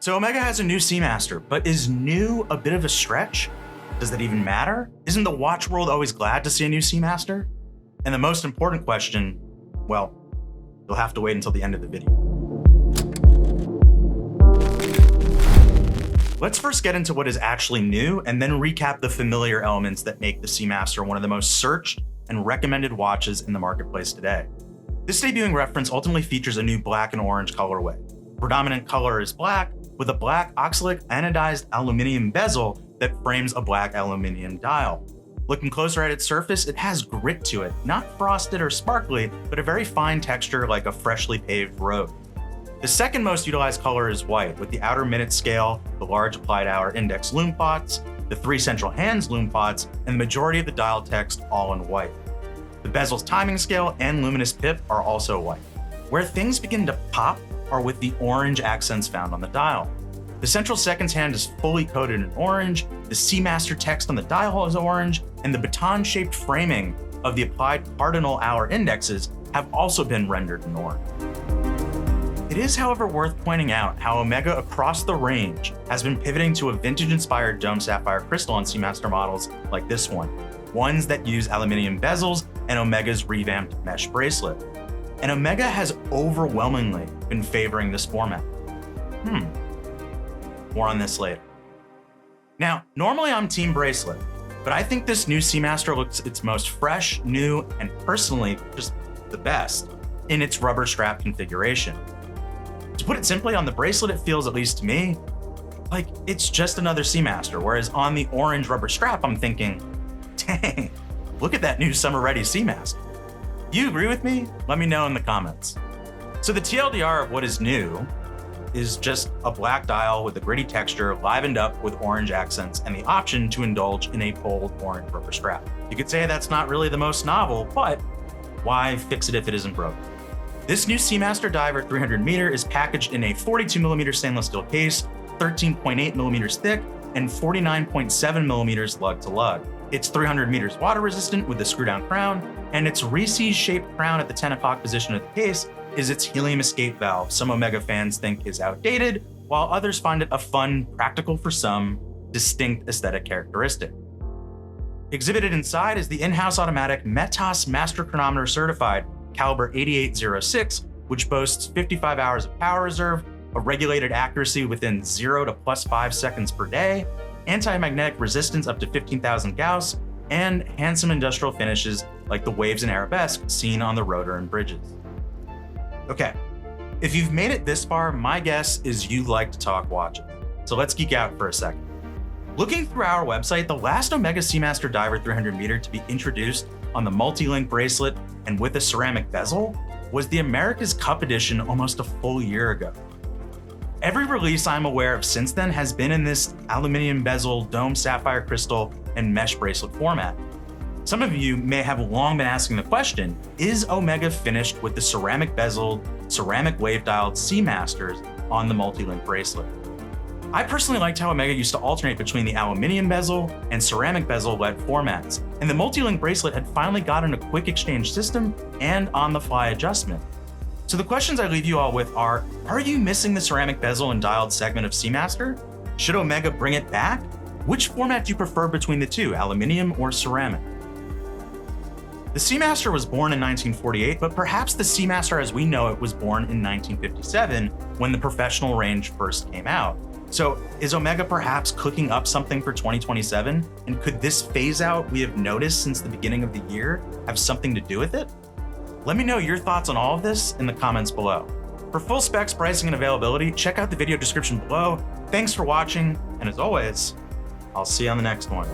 So Omega has a new Seamaster, but is new a bit of a stretch? Does that even matter? Isn't the watch world always glad to see a new Seamaster? And the most important question, well, you'll have to wait until the end of the video. Let's first get into what is actually new and then recap the familiar elements that make the Seamaster one of the most searched and recommended watches in the marketplace today. This debuting reference ultimately features a new black and orange colorway. The predominant color is black, with a black oxalic anodized aluminum bezel that frames a black aluminum dial. Looking closer at its surface, it has grit to it, not frosted or sparkly, but a very fine texture like a freshly paved road. The second most utilized color is white, with the outer minute scale, the large applied hour index lume pots, the 3 central hands lume pots, and the majority of the dial text all in white. The bezel's timing scale and luminous pip are also white. Where things begin to pop are with the orange accents found on the dial. The central seconds hand is fully coated in orange, the Seamaster text on the dial is orange, and the baton-shaped framing of the applied cardinal hour indexes have also been rendered in orange. It is, however, worth pointing out how Omega across the range has been pivoting to a vintage-inspired dome sapphire crystal on Seamaster models like this one, ones that use aluminum bezels and Omega's revamped mesh bracelet. And Omega has overwhelmingly been favoring this format. More on this later. Now, normally I'm team bracelet, but I think this new Seamaster looks its most fresh, new, and personally just the best in its rubber strap configuration. To put it simply, on the bracelet it feels, at least to me, like it's just another Seamaster, whereas on the orange rubber strap I'm thinking, dang, look at that new summer-ready Seamaster. You agree with me? Let me know in the comments. So the TLDR of what is new is just a black dial with a gritty texture livened up with orange accents and the option to indulge in a bold orange rubber strap. You could say that's not really the most novel, but why fix it if it isn't broken? This new Seamaster Diver 300 meter is packaged in a 42mm stainless steel case, 13.8mm thick, and 49.7mm lug to lug. It's 300 meters water resistant with a screw down crown, and its Reese's-shaped crown at the 10 o'clock position of the case is its helium escape valve some Omega fans think is outdated, while others find it a fun, practical for some, distinct aesthetic characteristic. Exhibited inside is the in-house automatic Metas Master Chronometer certified Calibre 8806, which boasts 55 hours of power reserve, a regulated accuracy within 0 to +5 seconds per day, anti-magnetic resistance up to 15,000 Gauss, and handsome industrial finishes like the waves and arabesque seen on the rotor and bridges. Okay, if you've made it this far, my guess is you like to talk watches. So let's geek out for a second. Looking through our website, the last Omega Seamaster Diver 300 meter to be introduced on the multi-link bracelet and with a ceramic bezel was the America's Cup edition almost a full year ago. Every release I'm aware of since then has been in this aluminum bezel, dome sapphire crystal, and mesh bracelet format. Some of you may have long been asking the question, is Omega finished with the ceramic bezeled, ceramic wave dialed Seamasters on the multi-link bracelet? I personally liked how Omega used to alternate between the aluminum bezel and ceramic bezel LED formats, and the multi-link bracelet had finally gotten a quick exchange system and on-the-fly adjustment. So the questions I leave you all with are you missing the ceramic bezel and dialed segment of Seamaster? Should Omega bring it back? Which format do you prefer between the two, aluminum or ceramic? The Seamaster was born in 1948, but perhaps the Seamaster as we know it was born in 1957 when the professional range first came out. So is Omega perhaps cooking up something for 2027? And could this phase out we have noticed since the beginning of the year have something to do with it? Let me know your thoughts on all of this in the comments below. For full specs, pricing, and availability, check out the video description below. Thanks for watching, and as always, I'll see you on the next one.